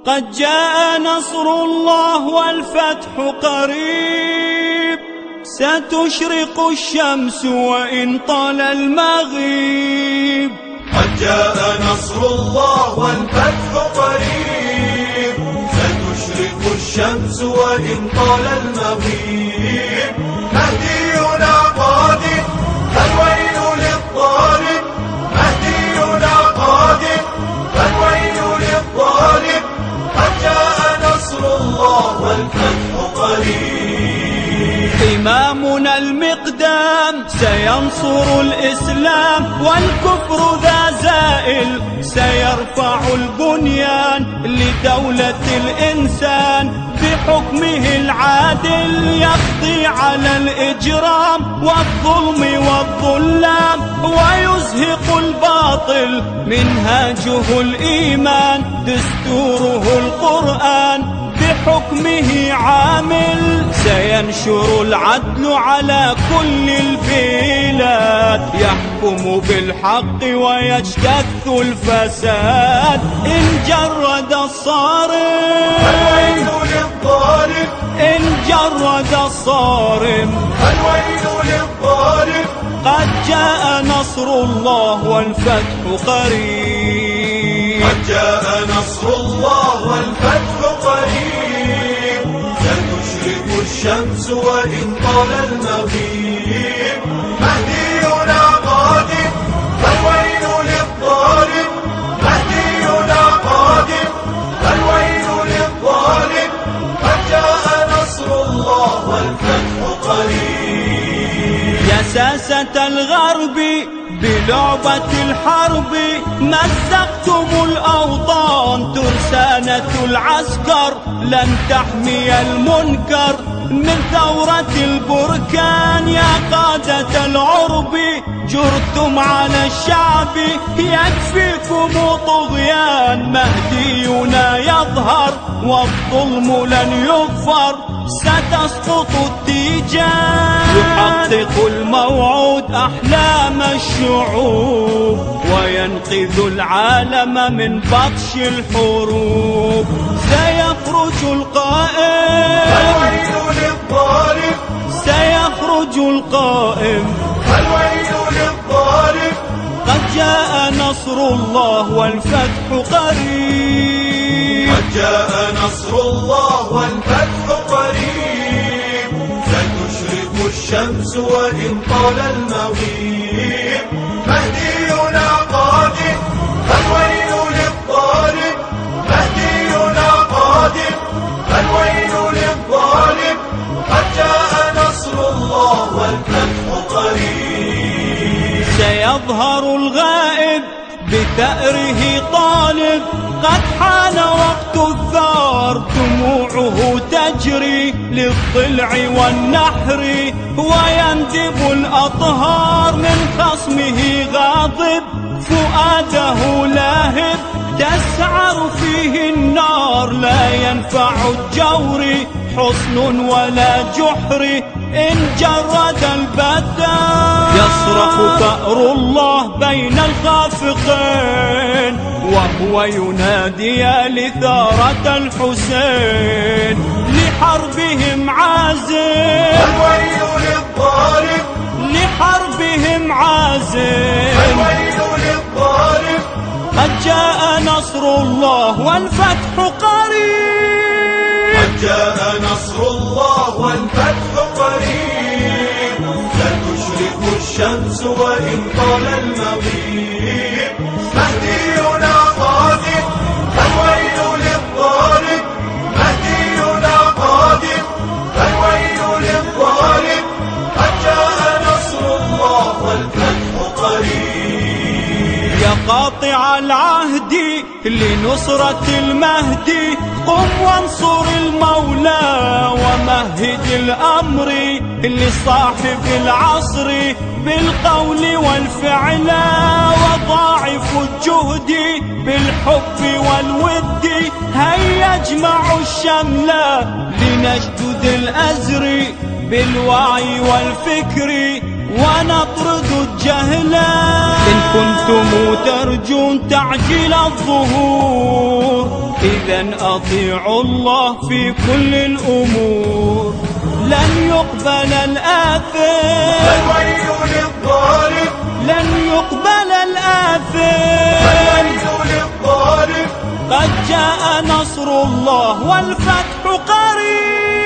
قد جاء نصر الله والفتح قريب، ستشرق الشمس وإن طال المغيب. قد جاء نصر الله والفتح قريب، ستشرق الشمس وإن طال المغيب. مهدينا قادم فالويل للظالم، مهدينا قادم فالويل للظالم. قد جاء نصر الله والفتح قريب. إمامنا المقدام سينصر الإسلام، والكفر ذا زائل سيرفع البنيان لدولة الإنسان. بحكمه العادل يقضي على الإجرام والظلم والظلام، ويزهق الباطل منهاجه الإيمان. دستوره القرآن بحكمه عامل، سينشر العدل على كل البلاد. يحكم بالحق ويجتث الفساد. إن جرد الصارم الويل للظالم، إن جرد الصارم الويل للظالم. قد جاء نصر الله والفتح قريب. قد جاء نصر الله والفتح قريب، ستشرق الشمس وإن طال المغيب. مهدينا قادم فالويل للظالم، مهدينا قادم فالويل للظالم. قد جاء نصر الله والفتح قريب. يا ساسة الغرب بلعبة الحرب، مزقتم الأوطان ترسانة العسكر. لن تحمي المنكر من ثورة البركان. يا قادة العرب جرتم على الشعب، يكفيكم طغيان. مهدينا يظهر والظلم لن يغفر، ستسقط التيجان. يحقق الموعود أحلام الشعوب، وينقذ العالم من بطش الحروب. سيخرج القائم الويل للظالم، سيخرج القائم الويل للظالم. قد جاء نصر الله والفتح قريب. قد جاء نصر الله والفتح قريب، ستشرق الشمس وإن طال المغيب. مهدينا قادم فالويل للظالم، مهدينا قادم فالويل للظالم. قد جاء نصر الله والفتح قريب. سيظهر الغائب بثأره طالب، قد حان وقت الثار. دموعه تجري للضلع والنحر، ويندب الأطهار من خصمه غاضب. فؤاده لاهب تسعر فيه النار، لا ينفع الجور حصن ولا جحر. إن جرد البدار يصرخ ثأر الله بين الخافقين، وهو ينادي لثارة الحسين. لحربهم عازم الويل للظالم، لحربهم عازم. الويل للظالم. قد جاء نصر الله والفتح قريب. قد جاء نصر الله والفتح قريب، ستشرق الشمس وإن طال المغيب. مهدينا قادم فالويل للظالم، مهدينا قادم فالويل للظالم. قد جاء نصر الله والفتح قريب. يا قاطع العهد لنصرة المهدي، قم وانصر المولى ومهد الأمر لصاحب العصر بالقول والفعل. وضاعف الجهد بالحب والود، هيا اجمعوا الشمل لنشدد الأزر بالوعي والفكر ونطرد الجهل. إن كنتم ترجون تعجيل الظهور إذا أطيعوا الله في كل الأمور، لن يقبل الآثم. فالويل للظالم، لن يقبل الآثم. فالويل للظالم. قد جاء نصر الله والفتح قريب.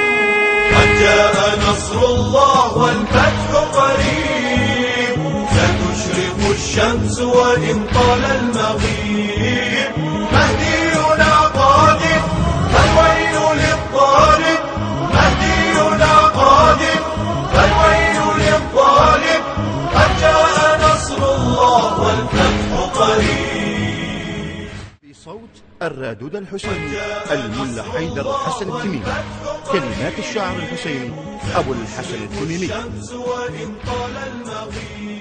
قد جاء نصر الله والفتح قريب. ستشرق الشمس وإن طال المغيب. مهدينا قادم، فالويل للظالم. مهدينا قادم، فالويل للظالم. قد جاء نصر الله والفتح قريب. بصوت الرادود الحسيني الملا حيدر حسن التميمي، كلمات الشاعر الحسيني أبو الحسن التميمي. الشمس وإن طال المغيب.